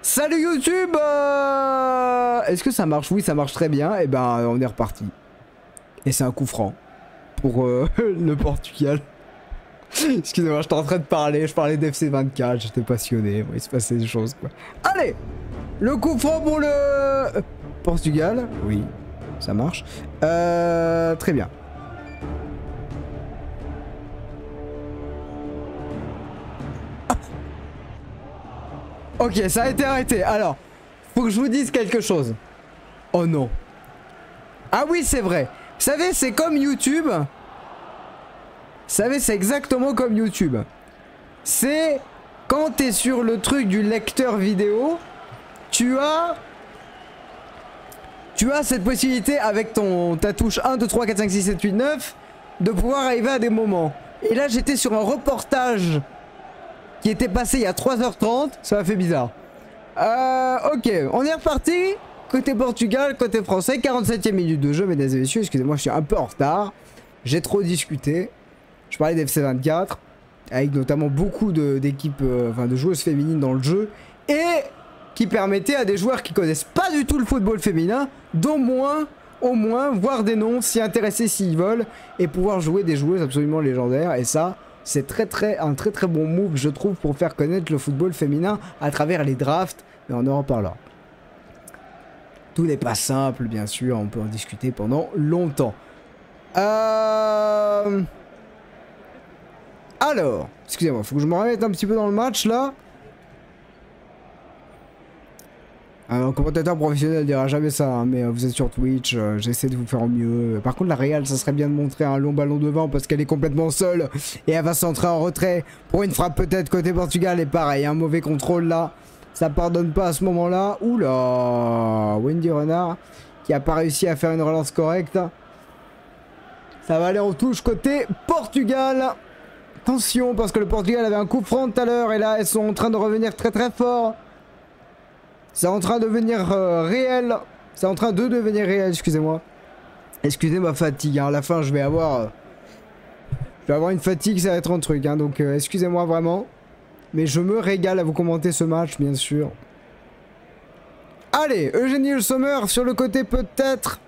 Salut YouTube. Est-ce que ça marche? Oui, ça marche très bien. Et ben, on est reparti. Et c'est un coup franc pour le Portugal. Excusez-moi, j'étais en train de parler. Je parlais d'FC 24. J'étais passionné. Bon, il se passait des choses, quoi. Allez, le coup franc pour le Portugal. Oui, ça marche. Très bien. Ok, ça a été arrêté. Alors, faut que je vous dise quelque chose. Oh non. Ah oui, c'est vrai. Vous savez, c'est comme YouTube. Vous savez, c'est exactement comme YouTube. C'est quand t'es sur le truc du lecteur vidéo, tu as cette possibilité avec ta touche 1, 2, 3, 4, 5, 6, 7, 8, 9 de pouvoir arriver à des moments. Et là, j'étais sur un reportage qui était passé il y a 3h30, ça m'a fait bizarre. Ok, on est reparti. Côté Portugal, côté français, 47e minute de jeu, mesdames et messieurs. Excusez-moi, je suis un peu en retard. J'ai trop discuté. Je parlais d'FC 24, avec notamment beaucoup d'équipes, enfin de joueuses féminines dans le jeu, et qui permettait à des joueurs qui connaissent pas du tout le football féminin, d'au moins, voir des noms, s'y intéresser s'ils veulent, et pouvoir jouer des joueuses absolument légendaires. Et ça, c'est un très très bon move, je trouve, pour faire connaître le football féminin à travers les drafts, mais on en reparlera. Tout n'est pas simple, bien sûr, on peut en discuter pendant longtemps. Alors, excusez-moi, faut que je me remette un petit peu dans le match, là. Un commentateur professionnel dira jamais ça, hein, mais vous êtes sur Twitch, j'essaie de vous faire au mieux. Par contre, la Real, ça serait bien de montrer un long ballon devant parce qu'elle est complètement seule et elle va s'entrer en retrait pour une frappe peut-être côté Portugal. Et pareil, un mauvais contrôle là, ça pardonne pas à ce moment-là. Oula, Wendy Renard qui a pas réussi à faire une relance correcte. Ça va aller en touche côté Portugal. Attention, parce que le Portugal avait un coup franc tout à l'heure et là, elles sont en train de revenir très très fort. C'est en train de devenir réel. C'est en train de devenir réel, excusez-moi. Excusez ma fatigue, hein. À la fin je vais avoir une fatigue, ça va être un truc, hein. Donc excusez-moi vraiment. Mais je me régale à vous commenter ce match, bien sûr. Allez, Eugénie Le Sommer sur le côté peut-être.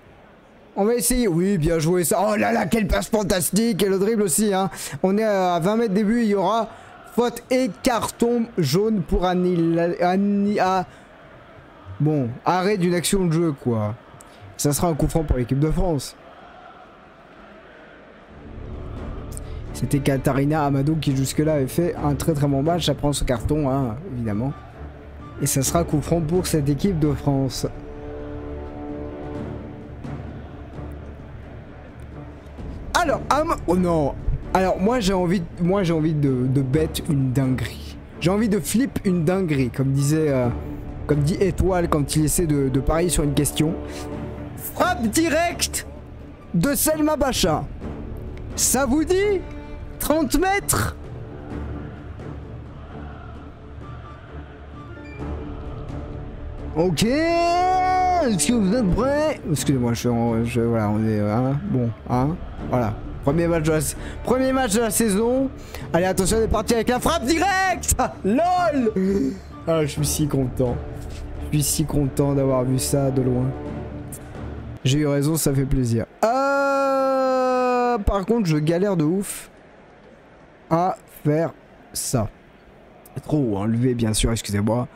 On va essayer. Oui, bien joué ça. Oh là là, quelle passe fantastique. Et le dribble aussi, hein. On est à 20 mètres début, il y aura faute et carton jaune pour Bon, arrêt d'une action de jeu, quoi. Ça sera un coup franc pour l'équipe de France. C'était Katharina Amado qui jusque-là avait fait un très très bon match. Ça prend ce carton, hein, évidemment. Et ça sera coup franc pour cette équipe de France. Alors, oh non. Alors, moi j'ai envie de bet une dinguerie. J'ai envie de flip une dinguerie, comme disait... Comme dit Étoile quand il essaie de parier sur une question. Frappe directe de Selma Bacha. Ça vous dit 30 mètres? Ok. Est-ce que vous êtes prêts? Excusez-moi, voilà, on est... Hein, bon, hein, voilà. Premier match de la saison. Allez, attention, on est parti avec la frappe directe. LOL. Ah, je suis si content. Je suis si content d'avoir vu ça de loin. J'ai eu raison, ça fait plaisir. Par contre, je galère de ouf à faire ça. Trop enlevé, bien sûr, excusez-moi.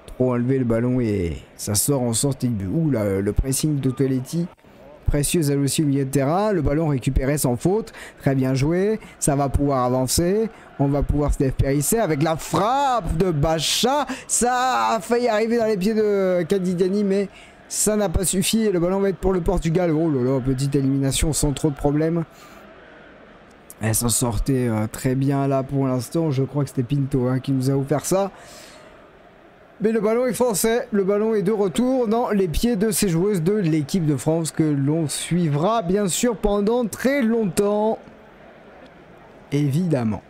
Trop enlevé le ballon et ça sort en sortie de but. Ouh là, le pressing de Toletti. Précieuse elle aussi au milieu de terrain. Le ballon récupéré sans faute. Très bien joué. Ça va pouvoir avancer. On va pouvoir se dépérisser avec la frappe de Bacha. Ça a failli arriver dans les pieds de Kadidiani, mais ça n'a pas suffi. Et le ballon va être pour le Portugal. Oh là là, petite élimination sans trop de problèmes. Elle s'en sortait très bien là pour l'instant. Je crois que c'était Pinto, hein, qui nous a offert ça. Mais le ballon est français, le ballon est de retour dans les pieds de ces joueuses de l'équipe de France que l'on suivra bien sûr pendant très longtemps. Évidemment.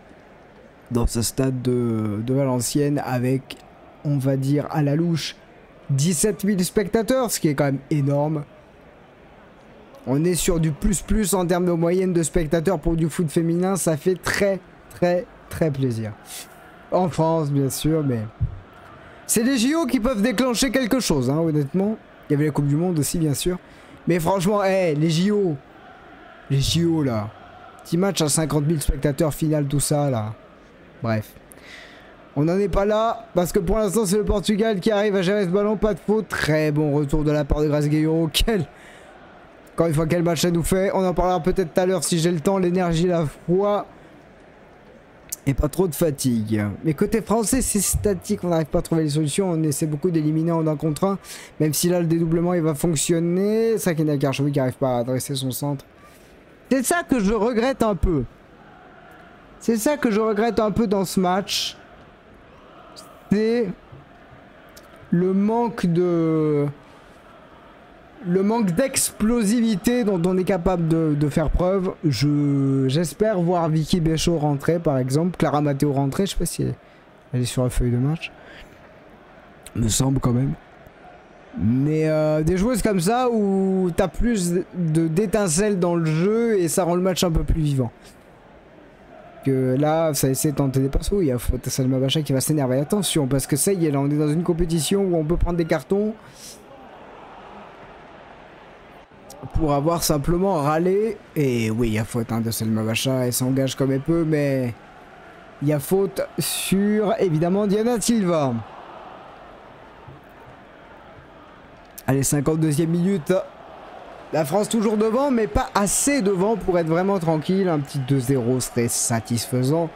Dans ce stade de Valenciennes avec, on va dire à la louche, 17 000 spectateurs, ce qui est quand même énorme. On est sur du plus en termes de moyenne de spectateurs pour du foot féminin, ça fait très plaisir. En France bien sûr, mais... C'est les JO qui peuvent déclencher quelque chose, hein, honnêtement. Il y avait la Coupe du Monde aussi, bien sûr. Mais franchement, hey, les JO. Les JO, là. Petit match à 50 000 spectateurs, finale, tout ça, là. Bref. On n'en est pas là, parce que pour l'instant, c'est le Portugal qui arrive à gérer ce ballon. Pas de faute. Très bon retour de la part de Grace-Gueiro. Encore une fois, quel match ça nous fait. On en parlera peut-être tout à l'heure si j'ai le temps, l'énergie, la foi. Et pas trop de fatigue. Mais côté français, c'est statique, on n'arrive pas à trouver les solutions. On essaie beaucoup d'éliminer en 1 contre 1. Même si là, le dédoublement, il va fonctionner. Ça qui est Karchovic qui n'arrive pas à adresser son centre. C'est ça que je regrette un peu. C'est ça que je regrette un peu dans ce match. C'est le manque de... Le manque d'explosivité dont on est capable de faire preuve. J'espère voir Vicky Béchaud rentrer par exemple. Clara Matteo rentrer. Je sais pas si elle est sur la feuille de match. Me semble quand même. Mais des joueuses comme ça où t'as plus d'étincelles dans le jeu et ça rend le match un peu plus vivant. Que là, ça essaie de tenter des passes. Il y a Salma Bacha qui va s'énerver. Attention, parce que ça y est, là on est dans une compétition où on peut prendre des cartons. Pour avoir simplement râlé. Et oui, il y a faute hein, de Selma Bacha. Elle s'engage comme elle peut, mais il y a faute sur évidemment Diana Silva. Allez, 52e minute. La France toujours devant, mais pas assez devant pour être vraiment tranquille. Un petit 2-0 serait satisfaisant.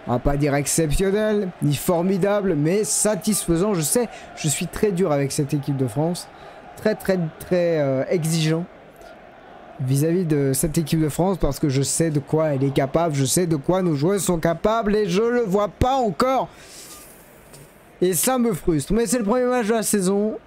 On va pas dire exceptionnel, ni formidable, mais satisfaisant. Je sais, je suis très dur avec cette équipe de France. Très exigeant vis-à-vis de cette équipe de France parce que je sais de quoi elle est capable, je sais de quoi nos joueurs sont capables et je le vois pas encore. Et ça me frustre. Mais c'est le premier match de la saison.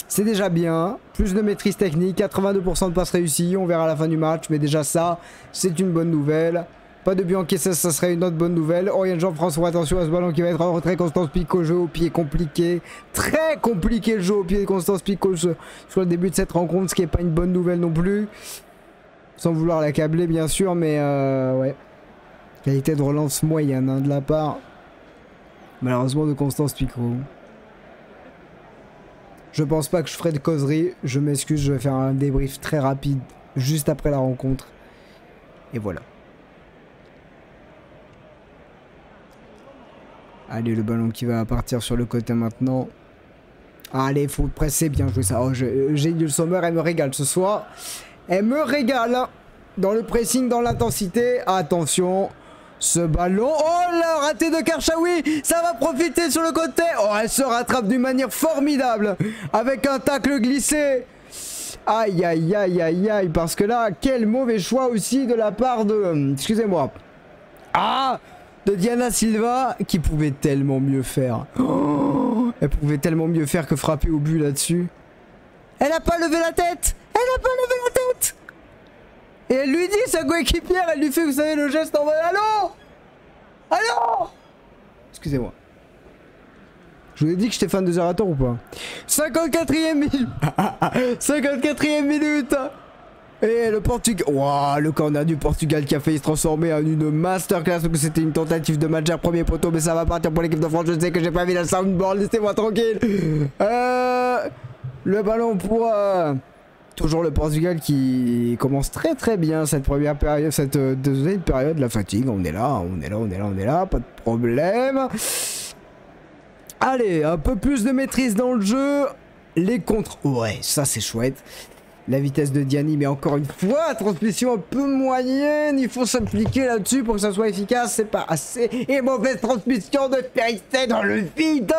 C'est déjà bien. Plus de maîtrise technique, 82% de passes réussies. On verra à la fin du match, mais déjà ça, c'est une bonne nouvelle. Pas de but encaissé, ça serait une autre bonne nouvelle. Oriane Jean-François, attention à ce ballon qui va être en retrait. Constance Picot, jeu au pied compliqué. Très compliqué le jeu au pied de Constance Picot sur le début de cette rencontre, ce qui n'est pas une bonne nouvelle non plus. Sans vouloir l'accabler bien sûr, mais ouais. Qualité de relance moyenne hein, de la part, malheureusement, de Constance Picot. Je pense pas que je ferai de causerie. Je m'excuse, je vais faire un débrief très rapide juste après la rencontre. Et voilà. Allez, le ballon qui va partir sur le côté maintenant. Allez, faut presser, bien joué ça. Oh, Génial Sommer, elle me régale ce soir. Elle me régale. Dans le pressing, dans l'intensité. Attention. Ce ballon. Oh là, raté de Karchaoui. Ça va profiter sur le côté. Oh, elle se rattrape d'une manière formidable. Avec un tacle glissé. Aïe, aïe, aïe, aïe, aïe. Parce que là, quel mauvais choix aussi de la part de... Excusez-moi. Ah, de Diana Silva, qui pouvait tellement mieux faire. Oh, elle pouvait tellement mieux faire que frapper au but là-dessus. Elle n'a pas levé la tête. Elle n'a pas levé la tête. Et elle lui dit, sa coéquipière, elle lui fait, vous savez, le geste en mode allô. Allô. Excusez-moi. Je vous ai dit que j'étais fan de Zerator ou pas? 54e minute. 54e minute. Et le Portugal. Waouh, le corner du Portugal qui a failli se transformer en une masterclass. Donc c'était une tentative de match à premier poteau. Mais ça va partir pour l'équipe de France. Je sais que j'ai pas vu la soundboard. Laissez-moi tranquille. Le ballon pour... toujours le Portugal qui commence très bien cette première période. Cette deuxième période. La fatigue. On est là. On est là. Pas de problème. Allez, un peu plus de maîtrise dans le jeu. Les contres. Ouais, ça c'est chouette. La vitesse de Diani, mais encore une fois, transmission un peu moyenne. Il faut s'appliquer là-dessus pour que ça soit efficace. C'est pas assez. Et mauvaise transmission de Périssé dans le vide.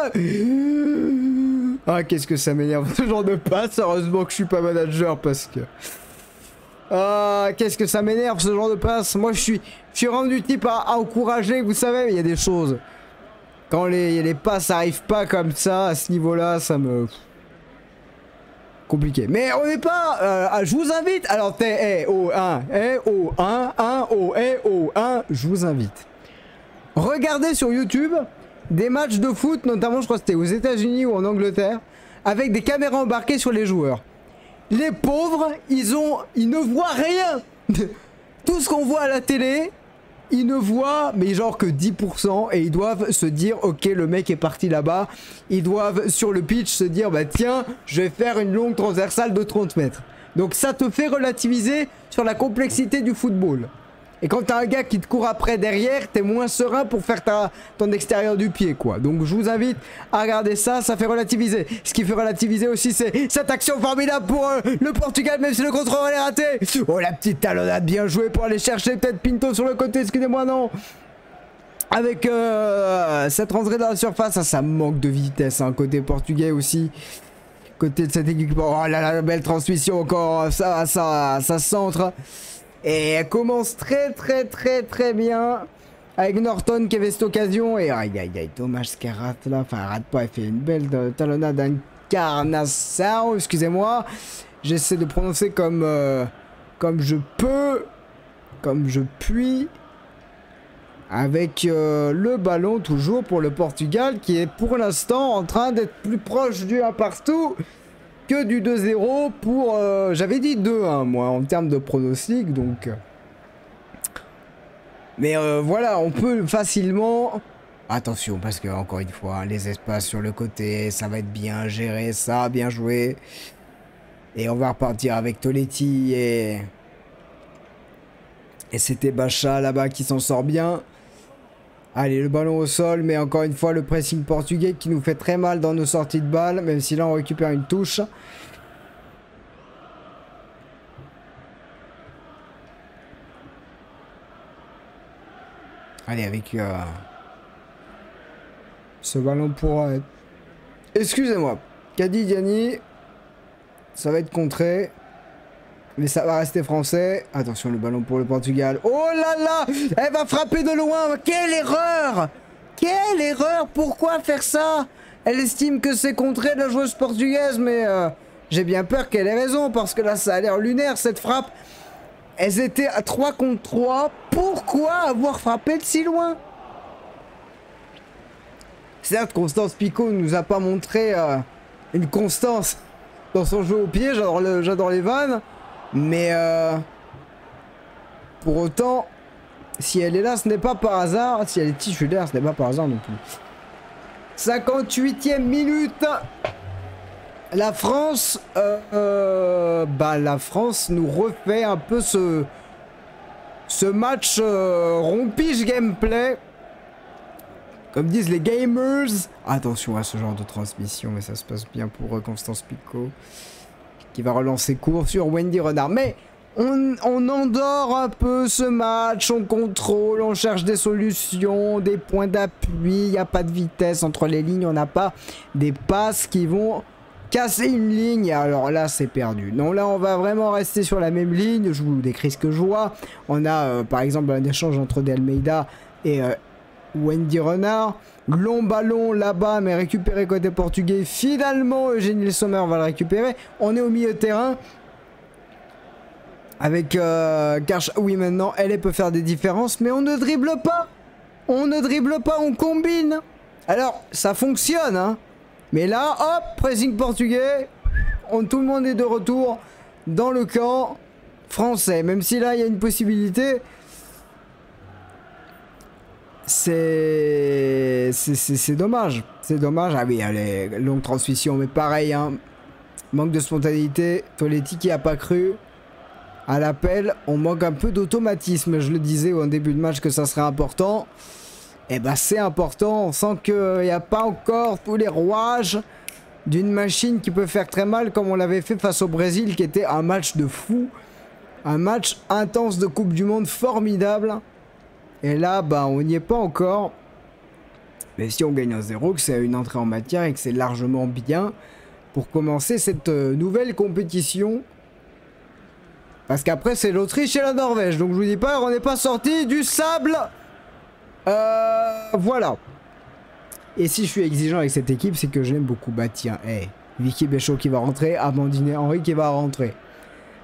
Ah, qu'est-ce que ça m'énerve ce genre de passe. Heureusement que je suis pas manager parce que... Ah, qu'est-ce que ça m'énerve ce genre de passe. Moi, je suis rendu type à encourager, vous savez, mais il y a des choses. Quand les passes arrivent pas comme ça, à ce niveau-là, ça me... compliqué. Mais on n'est pas... je vous invite... Alors, je vous invite. Regardez sur YouTube des matchs de foot, notamment, je crois que c'était aux États-Unis ou en Angleterre, avec des caméras embarquées sur les joueurs. Les pauvres, ils ne voient rien. Tout ce qu'on voit à la télé, ils ne voient, mais genre que 10%, et ils doivent se dire, ok, le mec est parti là-bas. Ils doivent, sur le pitch, se dire, bah tiens, je vais faire une longue transversale de 30 mètres. Donc ça te fait relativiser sur la complexité du football. Et quand t'as un gars qui te court après derrière, t'es moins serein pour faire ton extérieur du pied, quoi. Donc je vous invite à regarder ça, ça fait relativiser. Ce qui fait relativiser aussi, c'est cette action formidable pour le Portugal, même si le contrôle est raté. Oh, la petite talonnade bien jouée pour aller chercher peut-être Pinto sur le côté, excusez-moi, non. Avec cette rentrée dans la surface, ça manque de vitesse, hein, côté portugais aussi. Côté de cette équipe, oh là là, la belle transmission encore, ça centre. Et elle commence très bien avec Norton qui avait cette occasion. Et aïe aïe aïe, dommage qu'elle rate là. Enfin, elle rate pas, elle fait une belle talonnade d'incarnation. Excusez-moi. J'essaie de prononcer comme je peux, comme je puis. Avec le ballon toujours pour le Portugal qui est pour l'instant en train d'être plus proche du 1 partout que du 2-0 pour... j'avais dit 2-1 moi en termes de pronostic donc... Mais voilà, on peut facilement... Attention parce que encore une fois, hein, les espaces sur le côté, ça va être bien géré, ça, bien joué. Et on va repartir avec Toletti et c'était Bacha là-bas qui s'en sort bien. Allez, le ballon au sol, mais encore une fois, le pressing portugais qui nous fait très mal dans nos sorties de balles, même si là, on récupère une touche. Allez, avec ce ballon pour... Excusez-moi, Kadi Diani, ça va être contré. Mais ça va rester français. Attention, le ballon pour le Portugal. Oh là là, elle va frapper de loin. Quelle erreur! Quelle erreur! Pourquoi faire ça? Elle estime que c'est contré de la joueuse portugaise, mais j'ai bien peur qu'elle ait raison, parce que là, ça a l'air lunaire, cette frappe. Elles étaient à 3 contre 3. Pourquoi avoir frappé de si loin? Certes, Constance Picault ne nous a pas montré une constance dans son jeu au pied. J'adore les vannes. Mais pour autant, si elle est là, ce n'est pas par hasard. Si elle est titulaire, ce n'est pas par hasard non plus. 58e minute. La France, la France nous refait un peu ce match rompige gameplay. Comme disent les gamers. Attention à ce genre de transmission, mais ça se passe bien pour Constance Picault. Qui va relancer court sur Wendy Renard. Mais on endort un peu ce match, on contrôle, on cherche des solutions, des points d'appui, il n'y a pas de vitesse entre les lignes, on n'a pas des passes qui vont casser une ligne. Alors là, c'est perdu. Non, là, on va vraiment rester sur la même ligne. Je vous décris ce que je vois. On a, par exemple, un échange entre De Almeida et Wendy Renard. Long ballon là-bas, mais récupéré côté portugais. Finalement, Eugénie Sommer va le récupérer. On est au milieu de terrain. Avec Karch. Oui, maintenant, elle peut faire des différences, mais on ne dribble pas. On ne dribble pas, on combine. Alors, ça fonctionne, hein. Mais là, hop, pressing portugais. Tout le monde est de retour dans le camp français. Même si là, il y a une possibilité... C'est dommage. C'est dommage. Ah oui, allez, longue transmission, mais pareil, hein. Manque de spontanéité. Toletti qui a pas cru à l'appel. On manque un peu d'automatisme. Je le disais au début de match que ça serait important. Et bah c'est important. On sent qu'il n'y a pas encore tous les rouages d'une machine qui peut faire très mal, comme on l'avait fait face au Brésil, qui était un match de fou. Un match intense de Coupe du Monde formidable. Et là, bah, on n'y est pas encore. Mais si on gagne un 0, que c'est une entrée en matière et que c'est largement bien pour commencer cette nouvelle compétition. Parce qu'après, c'est l'Autriche et la Norvège. Donc, je vous dis pas, on n'est pas sorti du sable. Voilà. Et si je suis exigeant avec cette équipe, c'est que j'aime beaucoup. Bah, tiens, hey, Vicky Béchaud qui va rentrer, Amandine Henry qui va rentrer.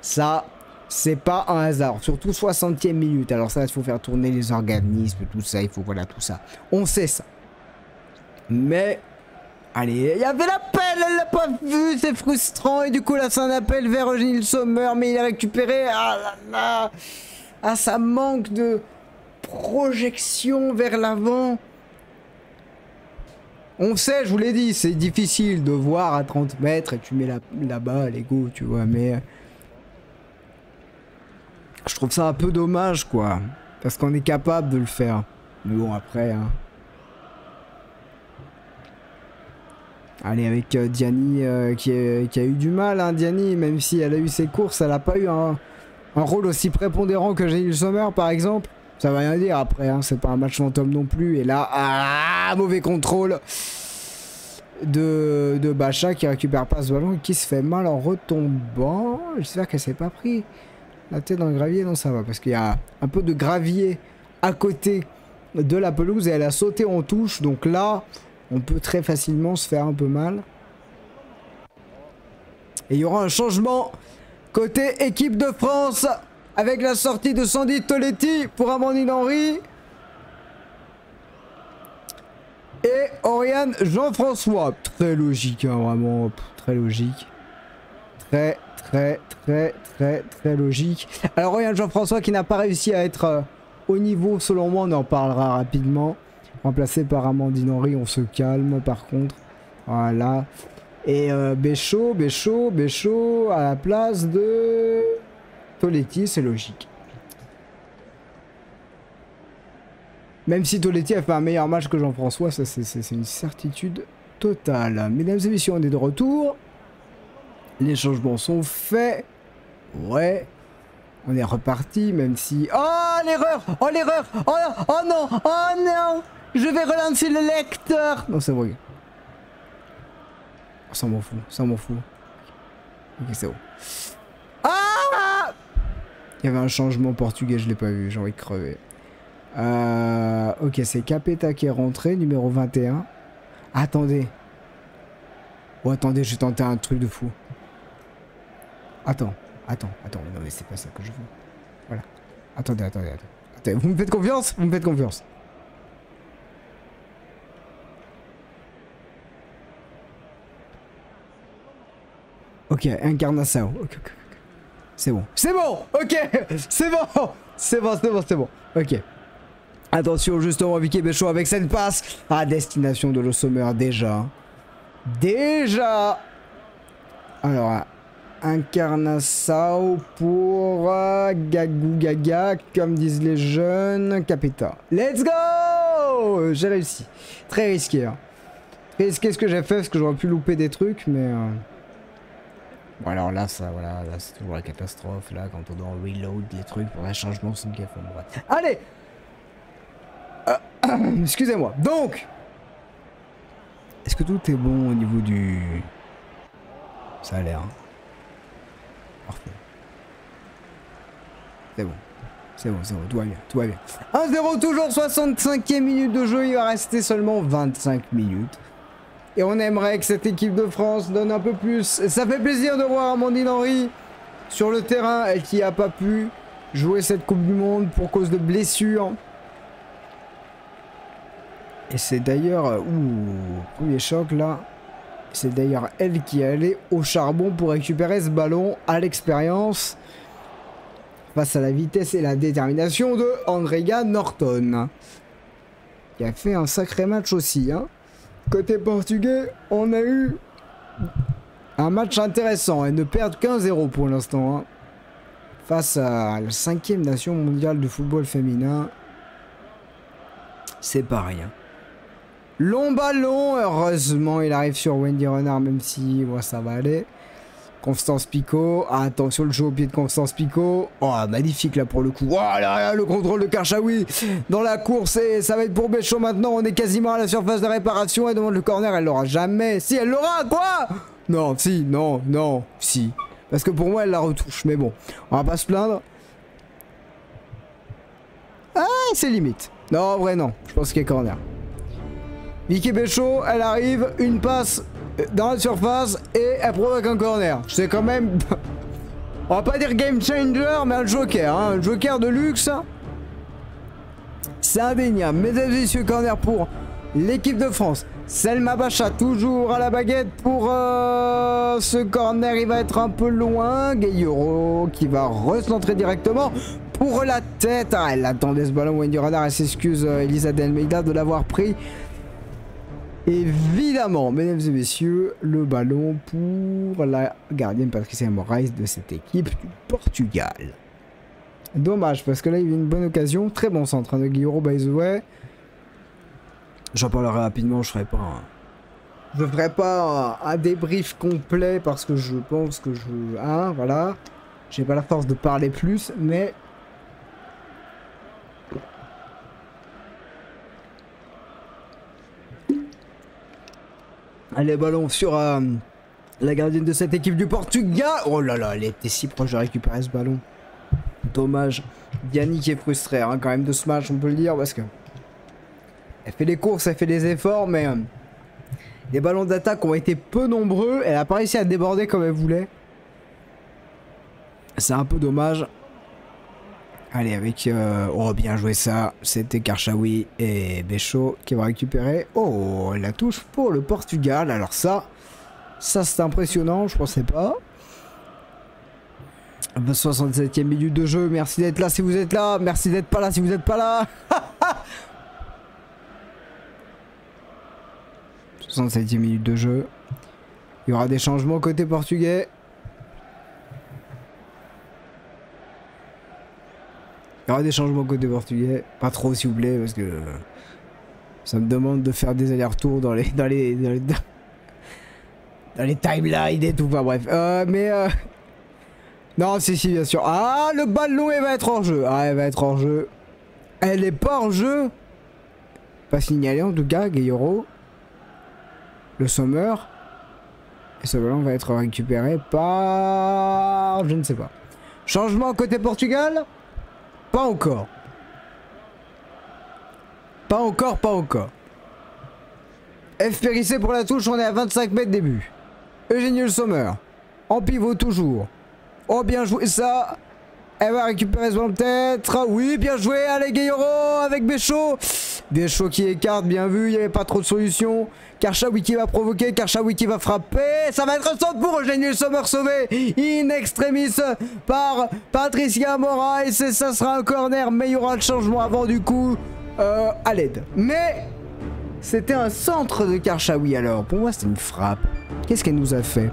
Ça... c'est pas un hasard, surtout 60e minute. Alors ça, il faut faire tourner les organismes, tout ça, il faut, voilà, tout ça. On sait ça. Mais, allez, il y avait l'appel, elle l'a pas vu, c'est frustrant. Et du coup, là, c'est un appel vers Eugénie Sommer, mais il a récupéré. Ah là là. Ah, ça manque de projection vers l'avant. On sait, je vous l'ai dit, c'est difficile de voir à 30 mètres et tu mets là-bas, Lego, tu vois, mais... Je trouve ça un peu dommage, quoi. Parce qu'on est capable de le faire. Mais bon, après... Hein. Allez, avec Diani qui a eu du mal, hein, Diani, même si elle a eu ses courses, elle n'a pas eu un rôle aussi prépondérant que Gilles Sommer, par exemple. Ça va rien dire après, hein, c'est pas un match fantôme non plus. Et là, mauvais contrôle de Bacha qui récupère pas ce ballon et qui se fait mal en retombant. J'espère qu'elle s'est pas pris la tête dans le gravier. Non, ça va, parce qu'il y a un peu de gravier à côté de la pelouse et elle a sauté en touche. Donc là, on peut très facilement se faire un peu mal. Et il y aura un changement côté équipe de France avec la sortie de Sandy Toletti pour Amandine Henry. Et Oriane Jean-François. Très logique, hein, vraiment. Très logique. Très logique. Alors Oriane Jean-François qui n'a pas réussi à être au niveau, selon moi, on en parlera rapidement. Remplacé par Amandine Henry, on se calme par contre. Voilà. Et Béchaud à la place de Toletti, c'est logique. Même si Toletti a fait un meilleur match que Jean-François, ça c'est une certitude totale. Mesdames et messieurs, on est de retour. Les changements sont faits. Ouais. On est reparti, même si... Oh l'erreur! Oh l'erreur! Oh non! Oh non! Je vais relancer le lecteur! Non, c'est vrai. Ça m'en fout, ça m'en fout. Ok, c'est bon. Ah! Il y avait un changement portugais, je l'ai pas vu, j'ai envie de crever. Ok, c'est Capeta qui est rentré, numéro 21. Attendez. Oh, attendez, j'ai tenté un truc de fou. Attends, non mais c'est pas ça que je veux. Voilà. Attendez. Vous me faites confiance? Vous me faites confiance. Ok, Encarnação. Ok. C'est bon. C'est bon. Ok. C'est bon. Ok. Attention justement, Vicky Béchaud avec cette passe à destination de Le Sommer déjà. Alors, Encarnação pour Gagou Gaga, comme disent les jeunes. Capeta. Let's go. J'ai réussi. Très risqué. Hein. Très risqué ce que j'ai fait parce que j'aurais pu louper des trucs, mais... Bon alors là, ça, voilà, là c'est toujours la catastrophe, là, quand on doit reload les trucs pour les changements, c'est une gaffe. Allez. Excusez-moi. Donc, est-ce que tout est bon au niveau du... Ça a l'air. Hein. Parfait. C'est bon, tout va bien. 1-0 toujours, 65e minute de jeu, il va rester seulement 25 minutes. Et on aimerait que cette équipe de France donne un peu plus. Ça fait plaisir de voir Amandine Henry sur le terrain, elle qui n'a pas pu jouer cette Coupe du Monde pour cause de blessures. Et c'est d'ailleurs... premier choc là. C'est d'ailleurs elle qui est allée au charbon pour récupérer ce ballon à l'expérience. Face à la vitesse et la détermination de Andrea Norton. Qui a fait un sacré match aussi, hein. Côté portugais, on a eu un match intéressant et ne perdent qu'1-0 pour l'instant. Hein. Face à la 5e nation mondiale de football féminin. C'est pas rien. Long ballon, heureusement il arrive sur Wendy Renard, même si bon, ça va aller. Constance Picot, attention le jeu au pied de Constance Picot. Oh magnifique là pour le coup. Oh là là, le contrôle de Karchaoui dans la course et ça va être pour Béchaud maintenant. On est quasiment à la surface de réparation. Elle demande le corner, elle l'aura jamais. Si elle l'aura quoi? Non, si, non, si. Parce que pour moi elle la retouche, mais bon, on va pas se plaindre. Ah c'est limite. Non en vrai non, je pense qu'il y a corner. Vicky Béchaud, elle arrive, une passe dans la surface et elle provoque un corner. C'est quand même... On va pas dire game changer, mais un joker. Hein, un joker de luxe. C'est indéniable. Mesdames et messieurs, corner pour l'équipe de France. Selma Bacha, toujours à la baguette pour ce corner. Il va être un peu loin. Gayoro qui va recentrer directement pour la tête. Ah, elle attendait ce ballon, Wendy Radar. Elle s'excuse, Elisa de Almeida, de l'avoir pris. Évidemment, mesdames et messieurs, le ballon pour la gardienne Patricia Moraes de cette équipe du Portugal. Dommage, parce que là, il y a une bonne occasion. Très bon centre de Guillaume, by the way. J'en parlerai rapidement, je ferai pas un débrief complet parce que je pense que voilà. J'ai pas la force de parler plus, mais... Allez, ballon sur la gardienne de cette équipe du Portugal. Oh là là, elle était si proche de récupérer ce ballon. Dommage. Diani qui est frustrée hein, quand même de ce match, on peut le dire, parce que... Elle fait les courses, elle fait des efforts, mais... les ballons d'attaque ont été peu nombreux. Elle a pas réussi à déborder comme elle voulait. C'est un peu dommage. Allez, avec... oh, bien joué ça. C'était Karchaoui et Béchaud qui vont récupérer. Oh, la touche pour le Portugal. Alors ça c'est impressionnant, je pensais pas. 67e minute de jeu. Merci d'être là si vous êtes là. Merci d'être pas là si vous n'êtes pas là. 67e minute de jeu. Il y aura des changements côté portugais. Il y aura des changements côté portugais. Pas trop s'il vous plaît parce que ça me demande de faire des allers-retours dans les timelines et tout. Enfin bref. Non si bien sûr. Ah le ballon elle va être hors jeu. Ah elle va être hors jeu. Elle est pas hors jeu. Pas signalé en tout cas. Gueyoro. Le Sommer. Et ce ballon va être récupéré par... je ne sais pas. Changement côté Portugal. Pas encore. Pas encore. F Périssé pour la touche, on est à 25 mètres début. Eugénie Le Sommer. En pivot toujours. Oh bien joué ça. Elle va récupérer ce ballon peut-être. Oui bien joué. Allez Gueyoro avec Béchaud. Béchaud qui écarte, bien vu. Il n'y avait pas trop de solutions. Karchaoui qui va provoquer. Karchaoui qui va frapper. Ça va être un centre pour Eugénie Le Sommer sauvé. In extremis par Patricia Moraes. Et ça sera un corner. Mais il y aura le changement avant du coup. À l'aide. Mais c'était un centre de Karchaoui alors. Pour moi c'était une frappe. Qu'est-ce qu'elle nous a fait?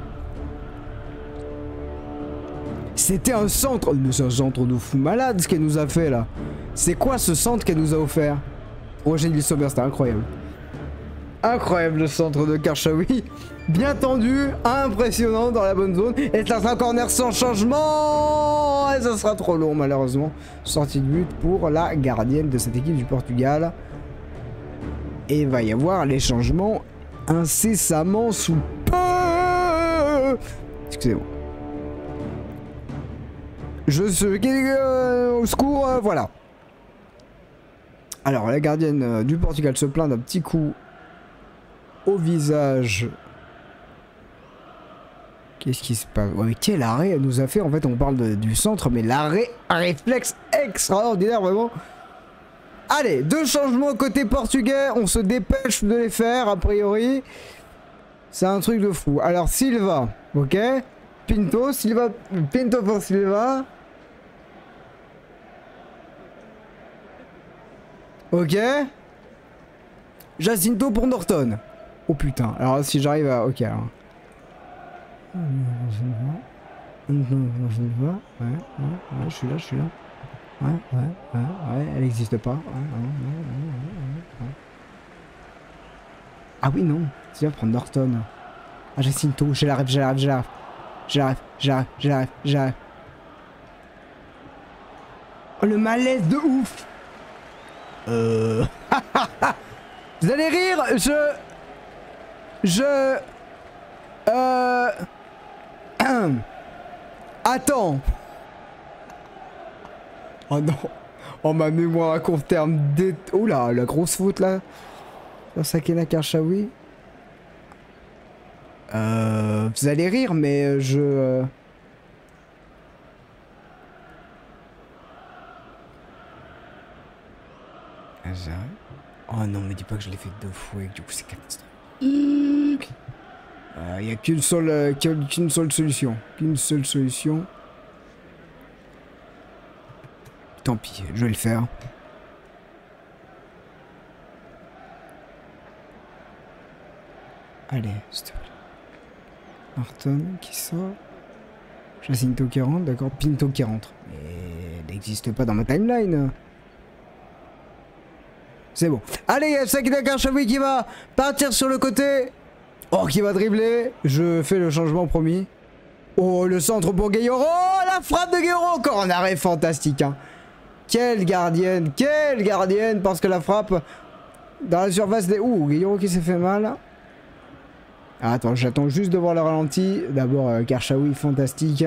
C'était un centre. Mais c'est un centre de fou malade ce qu'elle nous a fait là. C'est quoi ce centre qu'elle nous a offert? Eugénie Le Sommer, c'était incroyable. Incroyable le centre de Karchaoui. Bien tendu, impressionnant dans la bonne zone. Et ça sera un corner sans changement. Et ça sera trop long malheureusement. Sortie de but pour la gardienne de cette équipe du Portugal. Et il va y avoir les changements incessamment sous peu. Excusez-moi. Au secours, voilà. Alors la gardienne du Portugal se plaint d'un petit coup au visage. Qu'est-ce qui se passe? Ouais, quel arrêt elle nous a fait? En fait on parle du centre, mais l'arrêt, un réflexe extraordinaire vraiment. Allez, deux changements côté portugais, on se dépêche de les faire a priori. C'est un truc de fou. Alors Silva, ok. Pinto pour Silva. Ok. Jacinto pour Norton. Oh putain. Alors si j'arrive à... Ok alors. Ouais, je suis là. Ouais, elle n'existe pas. Ah oui, non. Tu vas prendre Norton. Ah, Jacinto, j'arrive. Oh, le malaise de ouf. Vous allez rire, Attends. Oh non. Oh ma mémoire à court terme. Oh là, la grosse faute là. Sur Sakina Karchaoui. Vous allez rire, mais Oh non, me dis pas que je l'ai fait 2 fois et que du coup c'est catastrophique. Il n'y a qu'une seule solution. tant pis, je vais le faire. Allez, s'il te plaît. Norton qui sort. Jacinto qui rentre, d'accord. Pinto qui rentre. Mais elle n'existe pas dans ma timeline. C'est bon. Allez, il y a Sakina Karchaoui qui va partir sur le côté. Oh, qui va dribbler. Je fais le changement promis. Oh, le centre pour Gayoro. Oh, la frappe de Gayoro. Encore un arrêt fantastique. Hein. Quelle gardienne. Quelle gardienne. Parce que la frappe dans la surface des... Ouh, Gayoro qui s'est fait mal. Ah, attends, j'attends juste de voir le ralenti. D'abord, Karchaoui, fantastique.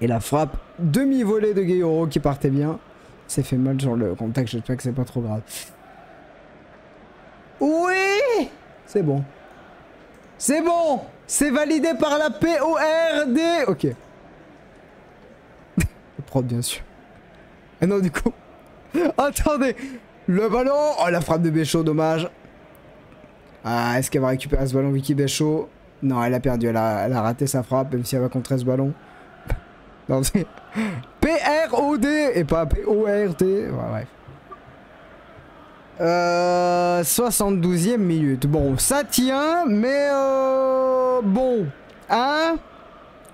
Et la frappe demi-volée de Gayoro qui partait bien. S'est fait mal sur le contact, j'espère que c'est pas trop grave. Oui! C'est bon. C'est bon! C'est validé par la PORD! Ok. Propre, bien sûr. Et non, du coup... Attendez! Le ballon! Oh, la frappe de Béchaud, dommage. Ah, est-ce qu'elle va récupérer ce ballon, Vicky Béchaud? Non, elle a perdu, elle a raté sa frappe, même si elle va contrer ce ballon. Non, c'est... P-R-O-D et pas P-O-R-T. Ouais, bref. 72e minute. Bon, ça tient, mais bon. Hein?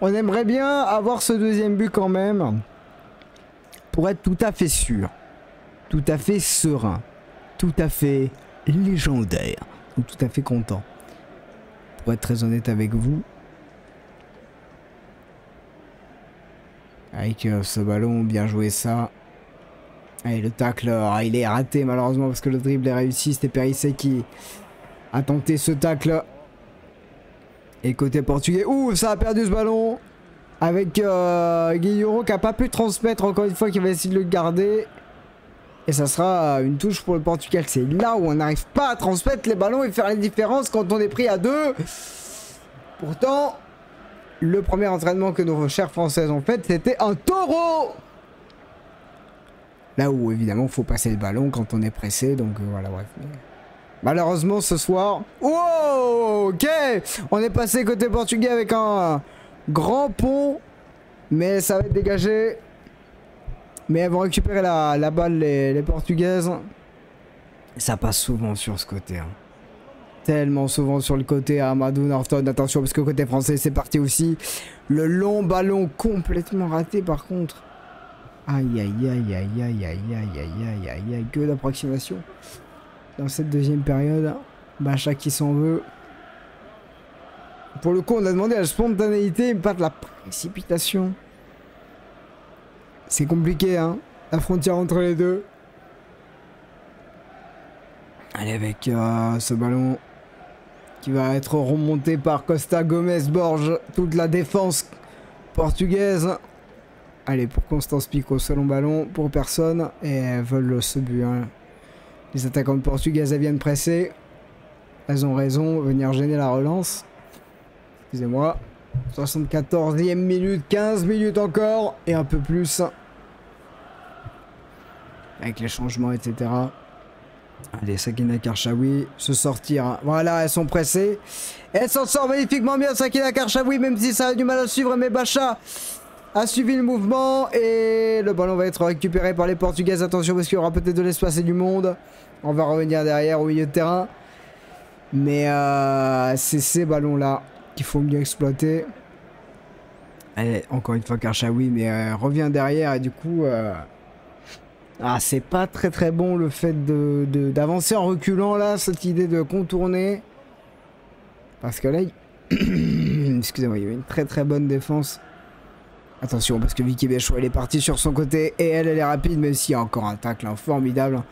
On aimerait bien avoir ce deuxième but quand même. Pour être tout à fait sûr. Tout à fait serein. Tout à fait légendaire. Donc tout à fait content. Pour être très honnête avec vous. Avec ce ballon, bien joué ça. Allez, le tacle, il est raté malheureusement parce que le dribble est réussi. C'était Périssé qui a tenté ce tacle. Et côté portugais, ouh, ça a perdu ce ballon. Avec Gayoro qui n'a pas pu transmettre encore une fois, qui va essayer de le garder. Et ça sera une touche pour le Portugal. C'est là où on n'arrive pas à transmettre les ballons et faire la différence quand on est pris à 2. Pourtant... Le premier entraînement que nos chères Françaises ont fait, c'était un taureau. Là où, évidemment, il faut passer le ballon quand on est pressé. Donc, voilà, bref. Malheureusement, ce soir... Oh, ok. On est passé côté portugais avec un grand pont. Mais ça va être dégagé. Mais elles vont récupérer la balle, les Portugaises. Et ça passe souvent sur ce côté, hein. Tellement souvent sur le côté à Amadou Norton. Attention parce que côté français c'est parti aussi. Le long ballon complètement raté par contre. Aïe aïe aïe aïe aïe aïe aïe aïe aïe aïe aïe. Que d'approximation. Dans cette deuxième période. Bacha qui s'en veut. Pour le coup on a demandé la spontanéité, pas de la précipitation. C'est compliqué hein. La frontière entre les deux. Allez avec ce ballon. Qui va être remonté par Costa Gomez Borges. Toute la défense portugaise. Allez, pour Constance Pico, selon ballon. Pour personne. Et elles veulent ce but. Hein. Les attaquantes portugaises, elles viennent presser. Elles ont raison. Venir gêner la relance. Excusez-moi. 74e minute. 15 minutes encore. Et un peu plus. Avec les changements, etc. Allez, Sakina Karchaoui, se sortir. Voilà, elles sont pressées. Elle s'en sort magnifiquement bien, Sakina Karchaoui, même si ça a du mal à suivre. Mais Bacha a suivi le mouvement. Et le ballon va être récupéré par les Portugaises. Attention, parce qu'il y aura peut-être de l'espace et du monde. On va revenir derrière au milieu de terrain. Mais c'est ces ballons-là qu'il faut mieux exploiter. Allez, encore une fois Karchaoui, mais revient derrière. Et du coup... Ah, c'est pas très très bon le fait d'avancer en reculant là, cette idée de contourner. Parce que là, excusez-moi, il y avait une très très bonne défense. Attention, parce que Vicky Béchaud, elle est partie sur son côté et elle est rapide, même s'il y a encore un tacle hein, formidable.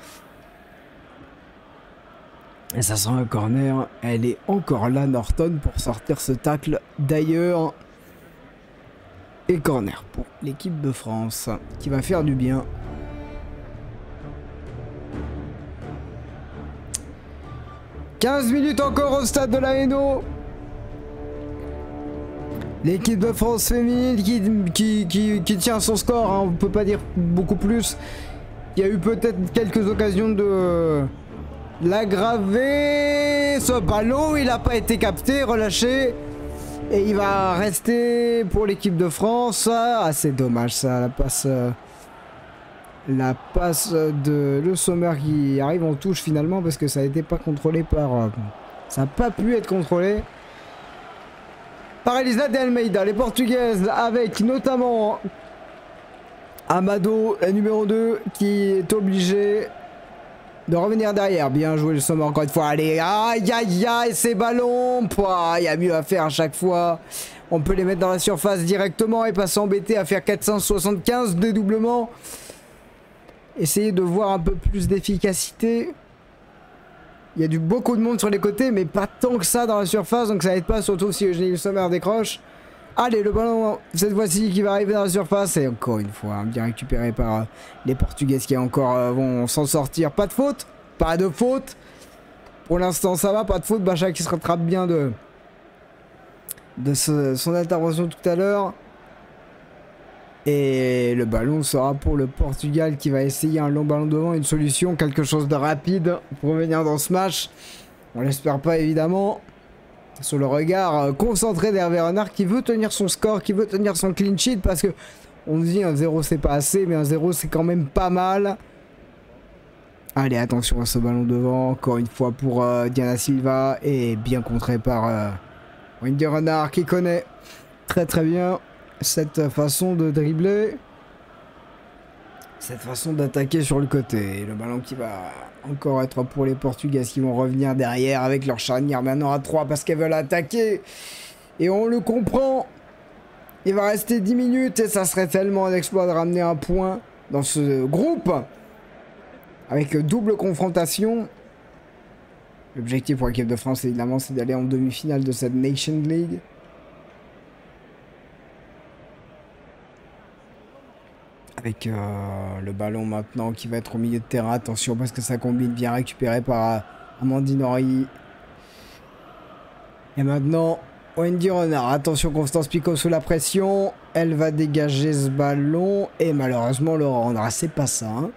Et ça sera un corner. Elle est encore là, Norton, pour sortir ce tacle d'ailleurs. Et corner pour l'équipe de France, qui va faire du bien. « 15 minutes encore au stade de la Hainaut. L'équipe de France féminine qui tient son score, hein, on ne peut pas dire beaucoup plus. Il y a eu peut-être quelques occasions de l'aggraver. Ce ballon, il n'a pas été capté, relâché. Et il va rester pour l'équipe de France. Ah, c'est dommage ça, la passe La passe de Le Sommer qui arrive en touche finalement parce que ça n'était pas contrôlé par... ça n'a pas pu être contrôlé par Elisa de Almeida. Les Portugaises avec notamment Amado, numéro 2, qui est obligé de revenir derrière. Bien joué Le Sommer encore une fois. Allez, aïe aïe aïe, ces ballons. Il y a mieux à faire à chaque fois. On peut les mettre dans la surface directement et pas s'embêter à faire 475 dédoublements. Essayer de voir un peu plus d'efficacité. Il y a beaucoup de monde sur les côtés, mais pas tant que ça dans la surface, donc ça aide pas, surtout si Eugénie Le Sommer décroche. Allez, le ballon, cette fois-ci, qui va arriver dans la surface, et encore une fois, bien récupéré par les Portugaises qui encore vont s'en sortir. Pas de faute, pas de faute. Pour l'instant, ça va, pas de faute. Bacha qui se rattrape bien de son intervention tout à l'heure. Et le ballon sera pour le Portugal qui va essayer un long ballon devant, une solution, quelque chose de rapide pour revenir dans ce match. On l'espère pas évidemment. Sur le regard concentré d'Hervé Renard qui veut tenir son score, qui veut tenir son clean sheet parce que on dit un 0 c'est pas assez, mais un 0 c'est quand même pas mal. Allez, attention à ce ballon devant, encore une fois pour Diana Silva et bien contré par Wendy Renard qui connaît très très bien cette façon de dribbler, cette façon d'attaquer sur le côté. Le ballon qui va encore être pour les Portugaises qui vont revenir derrière avec leur charnière maintenant à 3 parce qu'elles veulent attaquer. Et on le comprend. Il va rester 10 minutes et ça serait tellement un exploit de ramener un point dans ce groupe avec double confrontation. L'objectif pour l'équipe de France évidemment c'est d'aller en demi-finale de cette Nation League. Avec le ballon maintenant qui va être au milieu de terrain. Attention parce que ça combine bien récupéré par Amandine Henry. Et maintenant, Wendy Renard. Attention, Constance Picot sous la pression. Elle va dégager ce ballon. Et malheureusement, le rendre. C'est pas ça. Hein.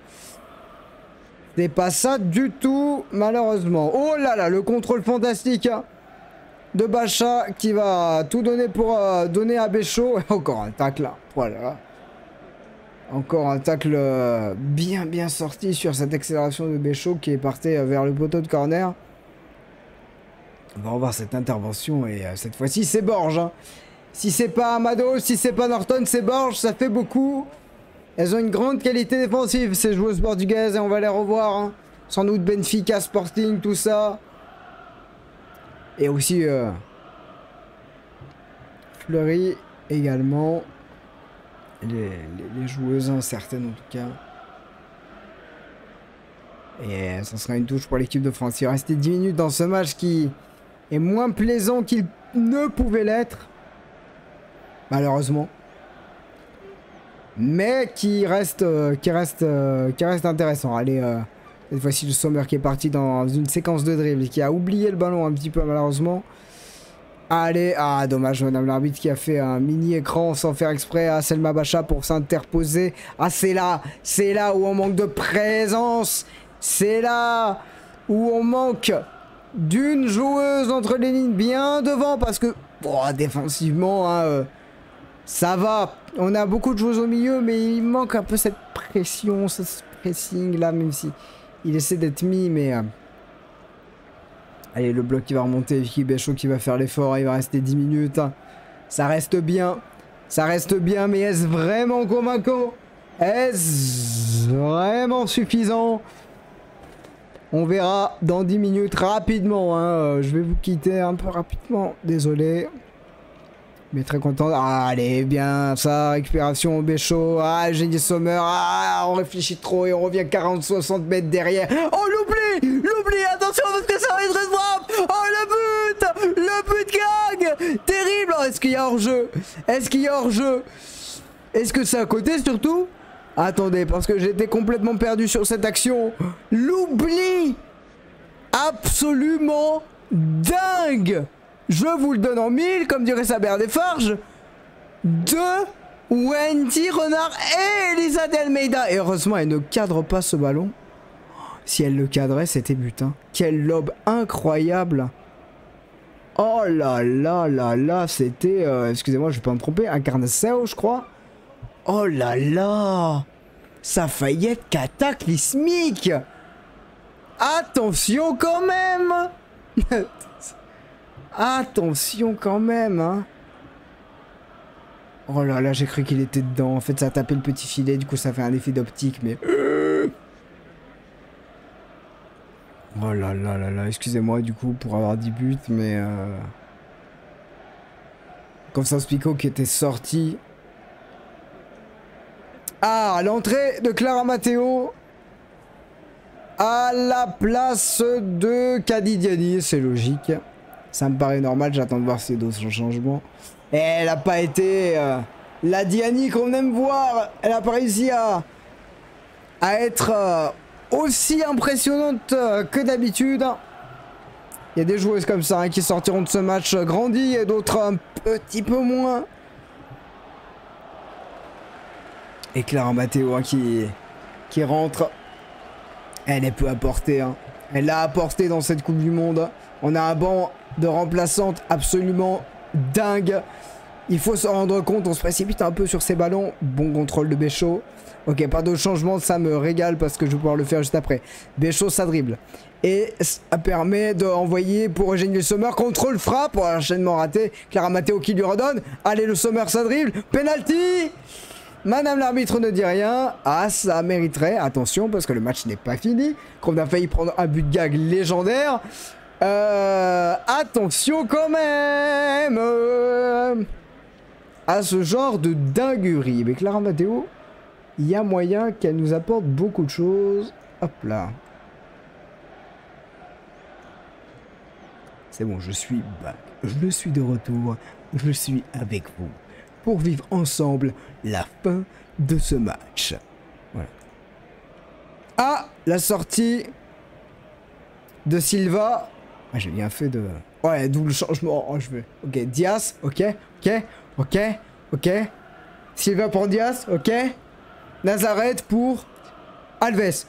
C'est pas ça du tout, malheureusement. Oh là là, le contrôle fantastique de Bacha qui va tout donner pour donner à Béchaud. Encore un tacle là. Voilà. Encore un tacle bien sorti sur cette accélération de Béchaud qui est parti vers le poteau de corner. On va revoir cette intervention et cette fois-ci c'est Borges. Hein. Si c'est pas Amado, si c'est pas Norton, c'est Borges, ça fait beaucoup. Elles ont une grande qualité défensive ces joueuses portugaises et on va les revoir. Hein. Sans doute Benfica, Sporting, tout ça. Et aussi Fleury également. Les joueuses incertaines en tout cas. Et ça sera une touche pour l'équipe de France. Il va rester 10 minutes dans ce match qui est moins plaisant qu'il ne pouvait l'être. Malheureusement. Mais qui reste intéressant. Allez, cette fois-ci le Sommer qui est parti dans une séquence de dribble. Qui a oublié le ballon un petit peu malheureusement. Allez, ah dommage madame l'arbitre qui a fait un mini écran sans faire exprès à Selma Bacha pour s'interposer. Ah c'est là où on manque de présence. C'est là où on manque d'une joueuse entre les lignes bien devant parce que défensivement hein, ça va. On a beaucoup de joueuses au milieu mais il manque un peu cette pression, ce pressing là même si il essaie d'être mis mais... Allez, le bloc qui va remonter, Vicky Béchaud qui va faire l'effort, il va rester 10 minutes. Ça reste bien, mais est-ce vraiment convaincant? Est-ce vraiment suffisant? On verra dans 10 minutes rapidement. Hein. Je vais vous quitter un peu rapidement, désolé. Mais très content. Ah, allez, bien, ça, récupération au Béchaud. Ah, Jenny Sommer. Ah, on réfléchit trop et on revient 40-60 mètres derrière. Oh, l'oubli, attention parce que ça va être frappe. Oh, le but gang. Terrible. Oh, est-ce qu'il y a hors-jeu? Est-ce que c'est à côté surtout? Attendez, parce que j'étais complètement perdu sur cette action. L'oubli absolument dingue. Je vous le donne en mille, comme dirait Saber Desfarges, de Wendy Renard et Elisa de Almeida. Et heureusement, elle ne cadre pas ce ballon. Si elle le cadrait, c'était but. Hein. Quel lob incroyable. Oh là là là là, c'était... excusez-moi, je vais pas me tromper. Un Carnaceo, je crois. Oh là là. Ça faillit être cataclysmique. Attention quand même. Attention quand même, hein. Oh là là, j'ai cru qu'il était dedans. En fait, ça a tapé le petit filet, du coup ça fait un effet d'optique, mais... Oh là là là là, excusez-moi du coup pour avoir 10 buts, mais... Constance Pico qui était sorti. Ah, l'entrée de Clara Matteo à la place de Kadidiani, c'est logique. Ça me paraît normal, j'attends de voir ses d'autres changements. Et elle n'a pas été la Diani qu'on aime voir. Elle n'a pas réussi à être aussi impressionnante que d'habitude. Il y a des joueuses comme ça hein, qui sortiront de ce match grandis et d'autres un petit peu moins. Et Clara Matteo hein, qui rentre. Elle est peu apportée. Hein. Elle l'a apporté dans cette Coupe du Monde. On a un banc de remplaçantes absolument dingue. Il faut se rendre compte, on se précipite un peu sur ces ballons. Bon contrôle de Béchaud. Ok, pas de changement, ça me régale parce que je vais pouvoir le faire juste après. Béchaud, ça dribble. Et ça permet d'envoyer pour Eugénie Le Sommer. Contrôle frappe, enchaînement raté. Clara Matteo qui lui redonne. Allez, Le Sommer, ça dribble. Penalty. Madame l'arbitre ne dit rien. Ah, ça mériterait. Attention, parce que le match n'est pas fini. Qu'on a failli prendre un but de gag légendaire. Attention quand même à ce genre de dinguerie. Mais Clara Matteo, il y a moyen qu'elle nous apporte beaucoup de choses. Hop là. C'est bon, je suis back. Je suis de retour. Je suis avec vous. Pour vivre ensemble la fin de ce match. Voilà. Ah, la sortie de Silva. Ah, j'ai bien fait de... Ouais, double changement. Oh, je veux... Ok, Diaz. Ok, ok, ok, ok. Silva pour Diaz. Ok. Nazareth pour Alves.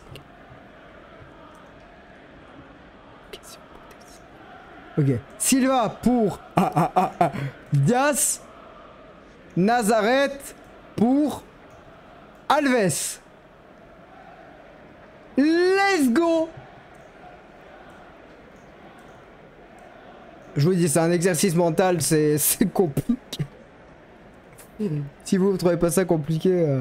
Ok. Silva pour... Diaz. Nazareth pour Alves. Let's go. Je vous dis, c'est un exercice mental, c'est compliqué. Si vous ne trouvez pas ça compliqué,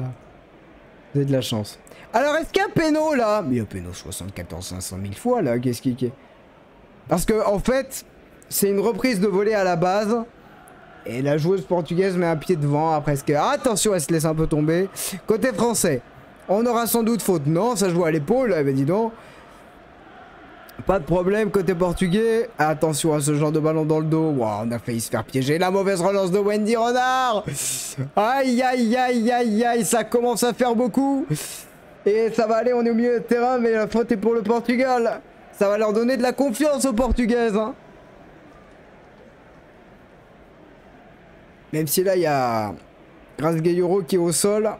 vous avez de la chance. Alors, est-ce qu'il y a Péno là? Mais il y a Péno 74 500 000 fois là, qu'est-ce qui est? Parce que, en fait, c'est une reprise de volée à la base. Et la joueuse portugaise met un pied devant après ce que... Attention, elle se laisse un peu tomber. Côté français, on aura sans doute faute. Non, ça joue à l'épaule. Eh ben dis donc. Pas de problème côté portugais. Attention à ce genre de ballon dans le dos. Wow, on a failli se faire piéger. La mauvaise relance de Wendy Renard. Aïe, aïe, aïe, aïe, aïe. Ça commence à faire beaucoup. Et ça va aller, on est au milieu de terrain. Mais la faute est pour le Portugal. Ça va leur donner de la confiance aux Portugaises. Hein. Même si là, il y a Grace Gayuro qui est au sol.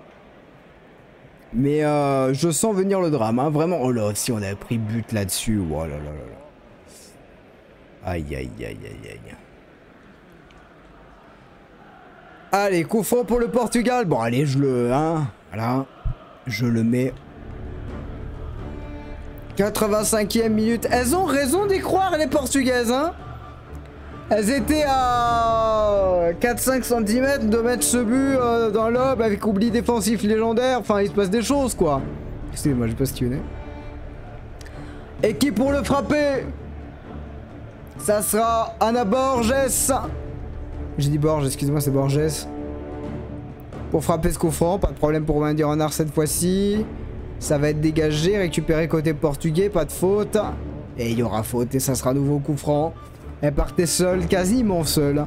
Mais je sens venir le drame, hein. Vraiment. Oh là, si on avait pris but là-dessus. Oh là là là là. Aïe, aïe, aïe, aïe, aïe. Allez, coup franc pour le Portugal. Bon, allez, je le... Hein, voilà. Je le mets. 85e minute. Elles ont raison d'y croire, les Portugaises, hein. Elles étaient à 4-5 cm de mettre ce but dans l'aube avec oubli défensif légendaire. Enfin, il se passe des choses, quoi. Excusez-moi, j'ai pas styonné. Et qui pour le frapper? Ça sera Ana Borges. J'ai dit Borges, excusez-moi, c'est Borges. Pour frapper ce coup franc, pas de problème pour Wendy Renard cette fois-ci. Ça va être dégagé, récupéré côté portugais, pas de faute. Et il y aura faute et ça sera nouveau coup franc. Elle partait seule, quasiment seule.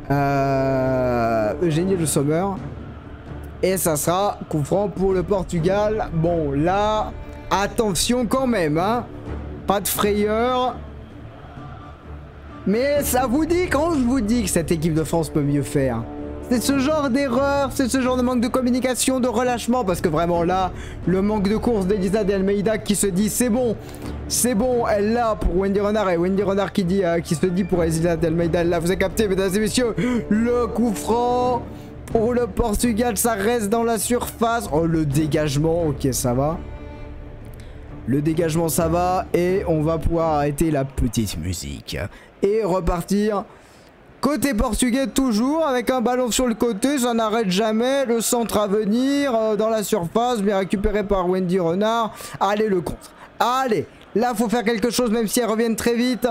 Eugénie Le Sommer. Et ça sera coup franc pour le Portugal. Bon, là, attention quand même, hein. Pas de frayeur. Mais ça vous dit, quand je vous dis que cette équipe de France peut mieux faire, c'est ce genre d'erreur, c'est ce genre de manque de communication, de relâchement. Parce que vraiment là, le manque de course d'Elisa de Almeida qui se dit c'est bon, elle l'a pour Wendy Renard. Et Wendy Renard qui se dit pour Elisa de Almeida, là vous avez capté mesdames et messieurs, le coup franc pour le Portugal, ça reste dans la surface. Oh, le dégagement, ok, ça va. Le dégagement, ça va. Et on va pouvoir arrêter la petite musique. Et repartir côté portugais, toujours avec un ballon sur le côté. Ça n'arrête jamais. Le centre à venir dans la surface. Bien récupéré par Wendy Renard. Allez, le contre. Allez, là, faut faire quelque chose, même si elles reviennent très vite.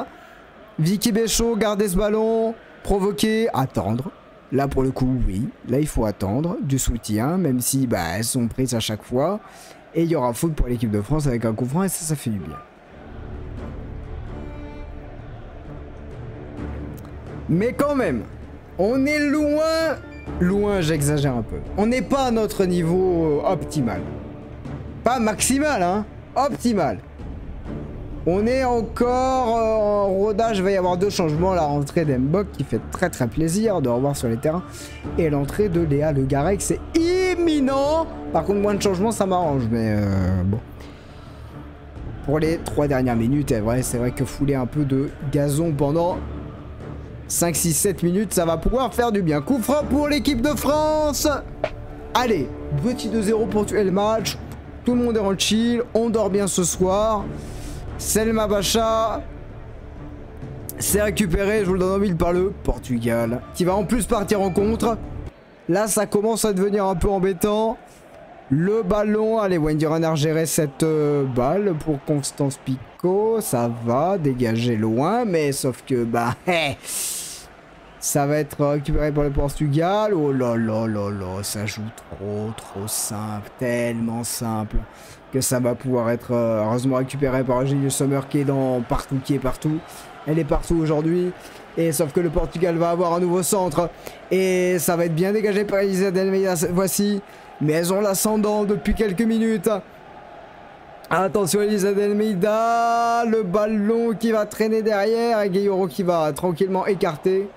Vicky Béchaud, garder ce ballon. Provoquer, attendre. Là, pour le coup, oui. Là, il faut attendre du soutien, même si bah, elles sont prises à chaque fois. Et il y aura faute pour l'équipe de France avec un coup franc et ça fait du bien. Mais quand même, on est loin. Loin, j'exagère un peu. On n'est pas à notre niveau optimal. Pas maximal, hein. Optimal. On est encore en rodage. Il va y avoir 2 changements. La rentrée d'Mbok qui fait très très plaisir de revoir sur les terrains. Et l'entrée de Léa Le Garec, c'est imminent. Par contre, moins de changements, ça m'arrange. Mais bon. Pour les 3 dernières minutes, c'est vrai que fouler un peu de gazon pendant 5, 6, 7 minutes, ça va pouvoir faire du bien. Coup franc pour l'équipe de France. Allez, petit 2-0 pour tuer le match. Tout le monde est en chill. On dort bien ce soir. Selma Bacha c'est récupéré, je vous le donne en mille, par le Portugal, qui va en plus partir en contre. Là, ça commence à devenir un peu embêtant. Le ballon, allez, Wendy Renard gérer cette balle pour Constance Picot. Ça va dégager loin, mais sauf que, bah, ça va être récupéré par le Portugal. Oh là là là là, ça joue trop simple, tellement simple, que ça va pouvoir être heureusement récupéré par Gilles Sommer qui est partout. Elle est partout aujourd'hui. Et sauf que le Portugal va avoir un nouveau centre. Et ça va être bien dégagé par Elisa Delmeida cette fois-ci. Mais elles ont l'ascendant depuis quelques minutes. Attention Elisa Delmeida. Le ballon qui va traîner derrière. Et Gueyoro qui va tranquillement écarter.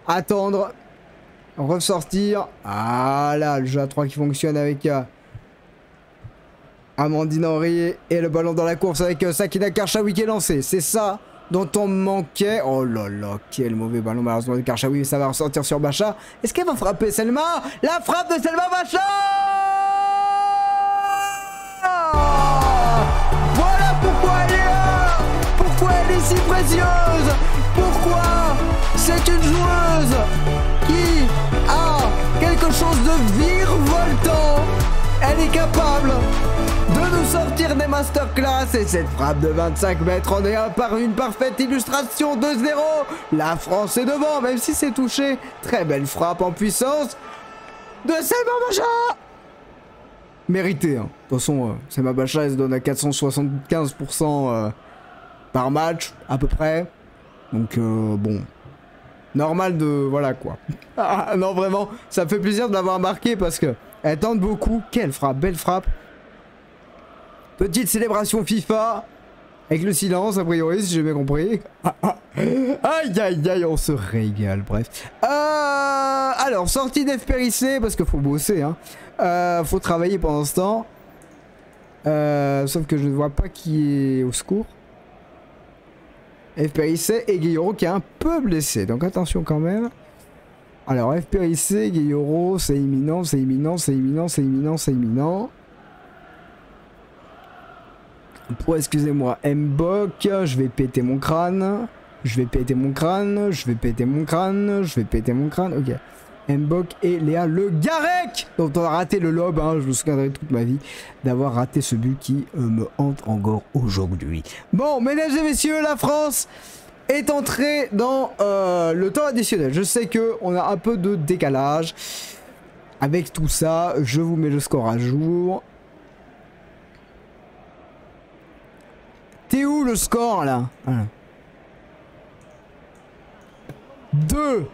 Attendre. Ressortir. Ah là, le jeu à 3 qui fonctionne avec Amandine Henry. Et le ballon dans la course avec Sakina Karchaoui qui est lancé. C'est ça dont on manquait. Oh là là, quel mauvais ballon malheureusement de Karchaoui, mais ça va ressortir sur Bacha. Est-ce qu'elle va frapper Selma? La frappe de Selma Bacha. Voilà pourquoi elle est là. Pourquoi elle est si précieuse. Pourquoi c'est une joueuse qui a quelque chose de virevoltant. Elle est capable de nous sortir des masterclass. Et cette frappe de 25 mètres en est par une parfaite illustration. 2-0. La France est devant, même si c'est touché. Très belle frappe en puissance de Selma Bacha. Mérité, hein. De toute façon, Selma Bacha, elle se donne à 475% par match, à peu près. Donc, bon. Normal de... Voilà, quoi. Ah, non, vraiment, ça me fait plaisir de l'avoir marqué parce que elle tente beaucoup. Quelle frappe, belle frappe. Petite célébration FIFA. Avec le silence, a priori, si j'ai bien compris. Aïe, aïe, aïe, on se régale, bref. Alors, sortie d'FPRIC, parce qu'il faut bosser, hein. Faut travailler pendant ce temps. Sauf que je ne vois pas qui est au secours. FPRIC et Gueyoro qui est un peu blessé. Donc attention quand même. Alors FPRIC, Gueyoro, c'est imminent, c'est imminent, c'est imminent, c'est imminent, c'est imminent. Pour excusez-moi, Mbok, je vais péter mon crâne. Je vais péter mon crâne, je vais péter mon crâne, je vais péter mon crâne. Ok. Mbok et Léa Le Garec, dont on a raté le lob, hein, je me souviendrai toute ma vie d'avoir raté ce but qui me hante encore aujourd'hui. Bon, mesdames et messieurs, la France est entrée dans le temps additionnel. Je sais qu'on a un peu de décalage. Avec tout ça, je vous mets le score à jour. T'es où le score là? Voilà. 2.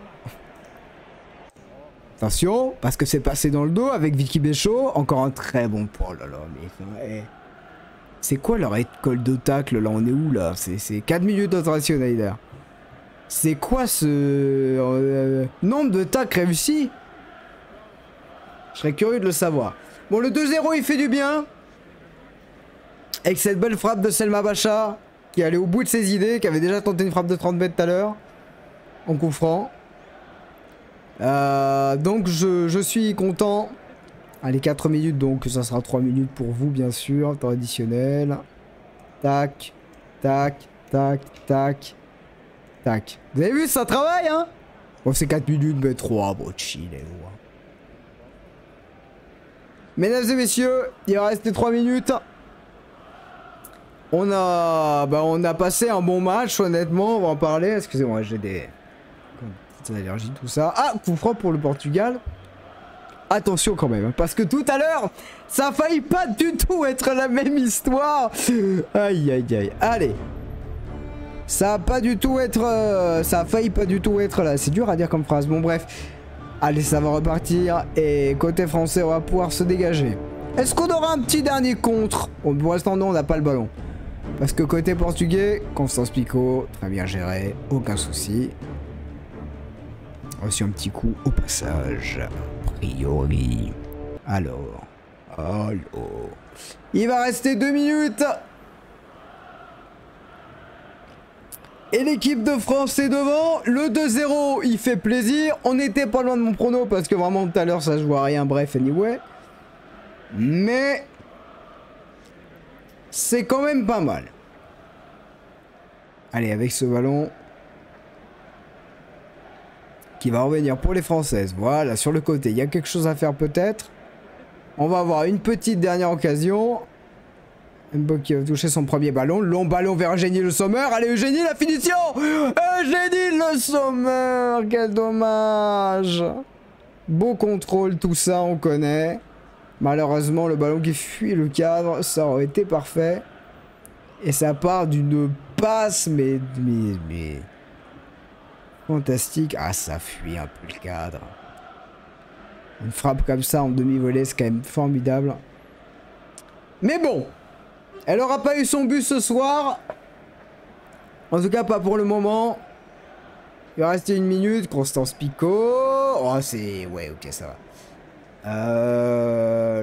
Attention, parce que c'est passé dans le dos avec Vicky Béchaud. Encore un très bon point. Oh là là, mais... C'est quoi leur école de tacle là? On est où là? C'est 4 minutes d'interaction d'ailleurs. C'est quoi ce... nombre de tacles réussis? Je serais curieux de le savoir. Bon, le 2-0 il fait du bien. Avec cette belle frappe de Selma Bacha. Qui allait au bout de ses idées. Qui avait déjà tenté une frappe de 30 mètres tout à l'heure. En coup franc. Donc je suis content. Allez, 4 minutes, donc ça sera 3 minutes pour vous, bien sûr. Temps additionnel. Tac, tac, tac, tac, tac. Vous avez vu, ça travaille, hein? Bon, c'est 4 minutes, mais 3. Bon, chill, vous. Mesdames et messieurs, il va rester 3 minutes. On a passé un bon match, honnêtement, on va en parler. Excusez-moi, j'ai des allergies, tout ça. Ah, coup franc pour le Portugal. Attention quand même, parce que tout à l'heure, ça a failli pas du tout être la même histoire. Aïe, aïe, aïe. Allez. Ça a pas du tout être... ça a failli pas du tout être là. C'est dur à dire comme phrase. Bon, bref. Allez, ça va repartir. Et côté français, on va pouvoir se dégager. Est-ce qu'on aura un petit dernier contre? Bon, pour l'instant, non, on n'a pas le ballon. Parce que côté portugais, Constance Pico, très bien géré, aucun souci. Reçu un petit coup au passage. A priori. Alors. Il va rester 2 minutes. Et l'équipe de France est devant. Le 2-0, il fait plaisir. On n'était pas loin de mon prono parce que vraiment tout à l'heure ça se joue à rien. Bref, anyway. Mais c'est quand même pas mal. Allez, avec ce ballon qui va revenir pour les Françaises. Voilà, sur le côté, il y a quelque chose à faire peut-être. On va avoir une petite dernière occasion. Mbo qui va toucher son premier ballon. Long ballon vers Eugénie Le Sommer. Allez, Eugénie, la finition! Eugénie Le Sommer! Quel dommage! Beau contrôle, tout ça, on connaît. Malheureusement, le ballon qui fuit le cadre, ça aurait été parfait. Et ça part d'une passe, mais fantastique. Ah, ça fuit un peu le cadre. Une frappe comme ça en demi-volée, c'est quand même formidable. Mais bon, elle aura pas eu son but ce soir. En tout cas, pas pour le moment. Il va rester 1 minute. Constance Pico. Oh, c'est... Ouais, ok, ça va.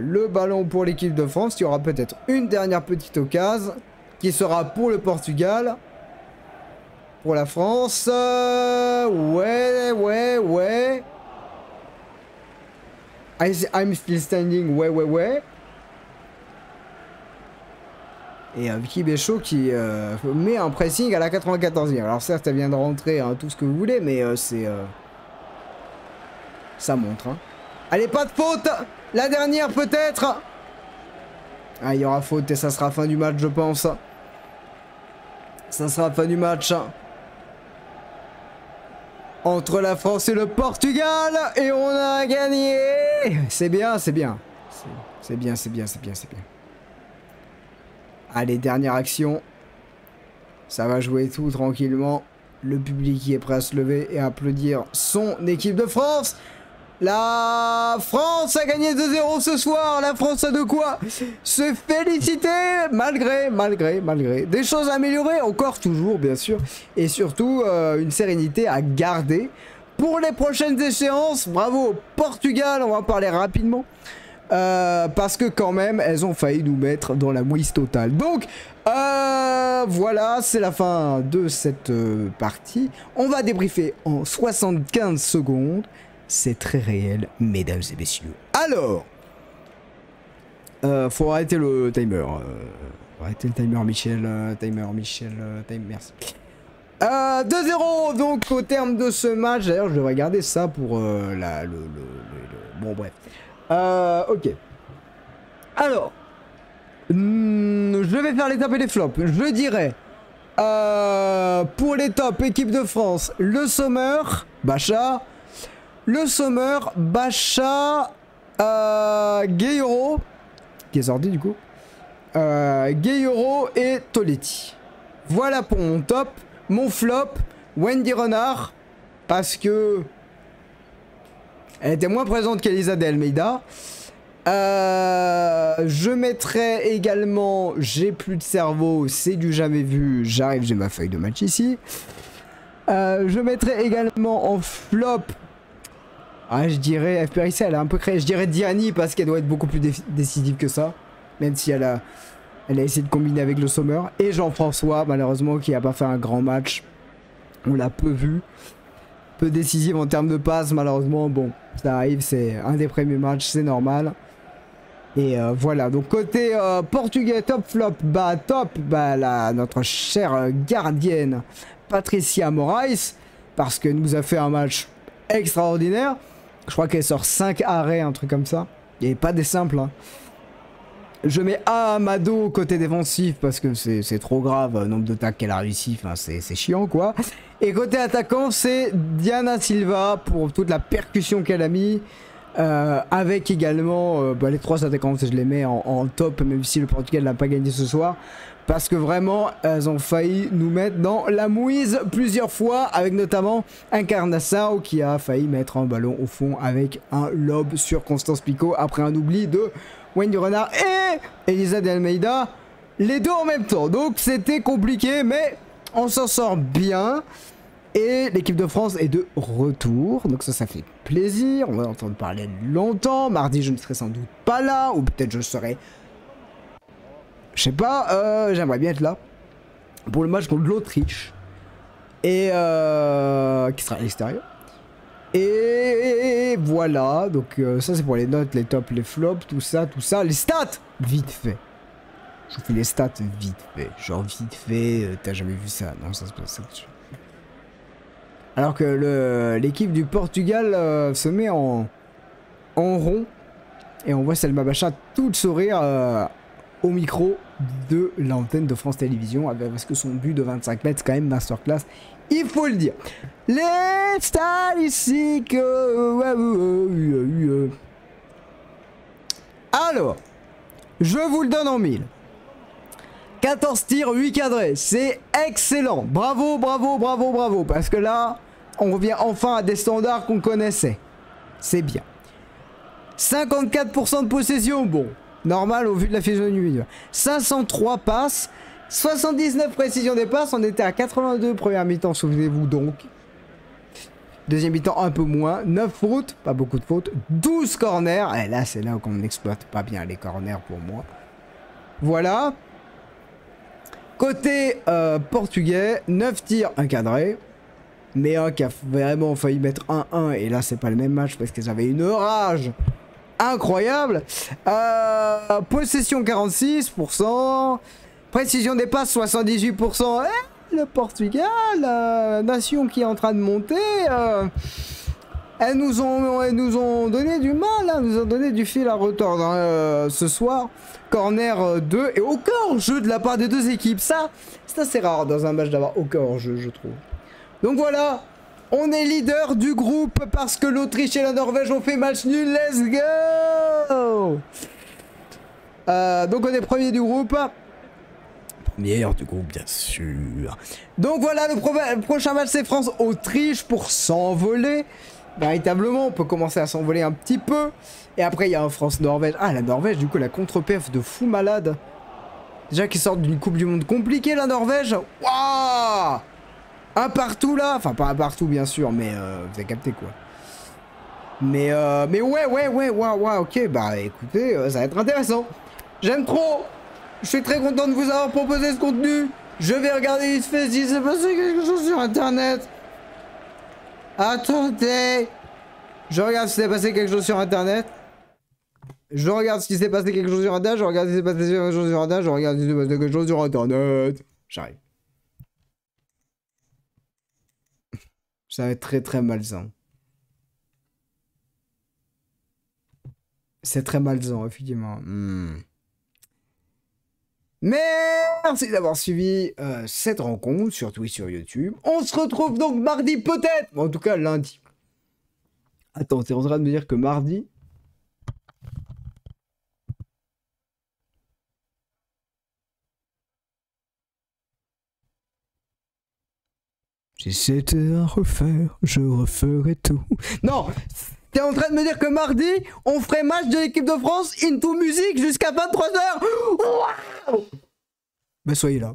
Le ballon pour l'équipe de France. Il y aura peut-être une dernière petite occasion qui sera pour le Portugal. Pour la France. Ouais. I'm still standing. Ouais. Et Vicky Béchaud qui met un pressing à la 94e. Alors certes, elle vient de rentrer, hein, tout ce que vous voulez, mais c'est... ça montre. Hein. Allez, pas de faute. La dernière peut-être. Ah, il y aura faute et ça sera fin du match, je pense. Ça sera fin du match. Entre la France et le Portugal. Et on a gagné. C'est bien. Allez, dernière action. Ça va jouer tout tranquillement. Le public qui est prêt à se lever et à applaudir son équipe de France. La France a gagné 2-0 ce soir. La France a de quoi se féliciter. Malgré. Des choses à améliorer encore toujours, bien sûr. Et surtout, une sérénité à garder pour les prochaines échéances. Bravo au Portugal. On va en parler rapidement. Parce que quand même, elles ont failli nous mettre dans la mouise totale. Donc, voilà, c'est la fin de cette partie. On va débriefer en 75 secondes. C'est très réel, mesdames et messieurs. Alors, faut arrêter le timer. Arrêter le timer, Michel. Merci. 2-0, donc au terme de ce match. D'ailleurs, je devrais garder ça pour bon, bref. Ok. Alors, je vais faire les tops et les flops. Je dirais, pour les tops, équipe de France, Le Sommer, Bacha. Le Sommer, Bacha, Gueye-Euro, qui est sorti du coup, Gueye-Euro et Toletti. Voilà pour mon top. Mon flop, Wendy Renard, parce que elle était moins présente qu'Elisa de Almeida. Je mettrai également J'ai plus de cerveau, c'est du jamais vu. J'arrive, j'ai ma feuille de match ici. Je mettrai également en flop. Ah, je dirais FPRC, elle a un peu créé. Je dirais Diani parce qu'elle doit être beaucoup plus décisive que ça. Même si elle a essayé de combiner avec le Sommer. Et Jean-François, malheureusement, qui n'a pas fait un grand match. On l'a peu vu. peu décisive en termes de passes, malheureusement. Bon, ça arrive, c'est un des premiers matchs, c'est normal. Et voilà, donc côté portugais, top flop, notre chère gardienne Patricia Moraes, parce qu'elle nous a fait un match extraordinaire. Je crois qu'elle sort 5 arrêts, un truc comme ça. Il n'y pas des simples. Hein. Je mets Amado côté défensif parce que c'est trop grave, nombre de tacs qu'elle a réussi, enfin c'est chiant quoi. Et côté attaquant, c'est Diana Silva pour toute la percussion qu'elle a mis. Avec également les 3 attaquants, je les mets en top, même si le Portugal n'a pas gagné ce soir. Parce que vraiment, elles ont failli nous mettre dans la mouise plusieurs fois, avec notamment Encarnação qui a failli mettre un ballon au fond avec un lob sur Constance Picault après un oubli de Wendy Renard et Elisa de Almeida, les deux en même temps. Donc c'était compliqué, mais on s'en sort bien. Et l'équipe de France est de retour, donc ça fait plaisir. On va entendre parler longtemps. Mardi, je ne serai sans doute pas là, ou peut-être je serai... Je sais pas, j'aimerais bien être là pour le match contre l'Autriche. Et qui sera à l'extérieur. Et voilà, donc ça c'est pour les notes, les tops, les flops, tout ça. Les stats, vite fait. Je vous fais les stats vite fait. Genre vite fait, t'as jamais vu ça? Non, ça se passe ça dessus. Alors que l'équipe du Portugal se met en rond. Et on voit Selma Bacha tout sourire au micro de l'antenne de France Télévisions. Parce que son but de 25 mètres, c'est quand même masterclass. Il faut le dire. Les statistiques. Alors, je vous le donne en 1000. 14 tirs, 8 cadrés. C'est excellent. Bravo, bravo, bravo, bravo. Parce que là, on revient enfin à des standards qu'on connaissait. C'est bien. 54% de possession. Bon, normal au vu de la physionomie. 503 passes. 79 précisions des passes. On était à 82 première mi-temps, souvenez-vous donc. Deuxième mi-temps, un peu moins. 9 fautes. Pas beaucoup de fautes. 12 corners. Et là, c'est là qu'on n'exploite pas bien les corners pour moi. Voilà. Côté portugais, 9 tirs, 1 cadré. Mais un qui a vraiment failli mettre 1-1. Et là, c'est pas le même match parce qu'ils avaient une rage incroyable. Possession 46%. Précision des passes 78%. Le Portugal, nation qui est en train de monter. Elles nous ont donné du mal, hein, nous ont donné du fil à retordre hein, ce soir. Corner 2 et aucun hors-jeu de la part des deux équipes. Ça c'est assez rare dans un match d'avoir aucun hors-jeu, je trouve. Donc voilà, on est leader du groupe parce que l'Autriche et la Norvège ont fait match nul. Let's go. Donc on est premier du groupe. Meilleur du groupe, bien sûr. Donc voilà, le prochain match c'est France-Autriche pour s'envoler. Véritablement, on peut commencer à s'envoler un petit peu. Et après, il y a un France-Norvège. Ah, la Norvège, du coup, la contre-perf de fou malade. Déjà qu'ils sortent d'une Coupe du Monde compliquée, la Norvège. Waouh! Un partout, là. Enfin, pas un partout, bien sûr, mais vous avez capté, quoi. Mais ouais, ok. Bah, écoutez, ça va être intéressant. J'aime trop. Je suis très content de vous avoir proposé ce contenu. Je vais regarder vite fait s'il s'est passé quelque chose sur Internet. Attendez. Je regarde s'il s'est passé quelque chose sur Internet. Je regarde s'il s'est passé quelque chose sur Internet. Je regarde s'il s'est passé quelque chose sur Internet. Je regarde s'il s'est passé quelque chose sur Internet. J'arrive. Ça va être très très malsain. C'est très malsain, effectivement. Merci d'avoir suivi cette rencontre sur Twitch, sur YouTube. On se retrouve donc mardi peut-être. En tout cas lundi. Attends, t'es en train de me dire que mardi... Si c'était à refaire, je referais tout. Non, t'es en train de me dire que mardi, on ferait match de l'équipe de France into musique jusqu'à 23h. Wow. Bah soyez là.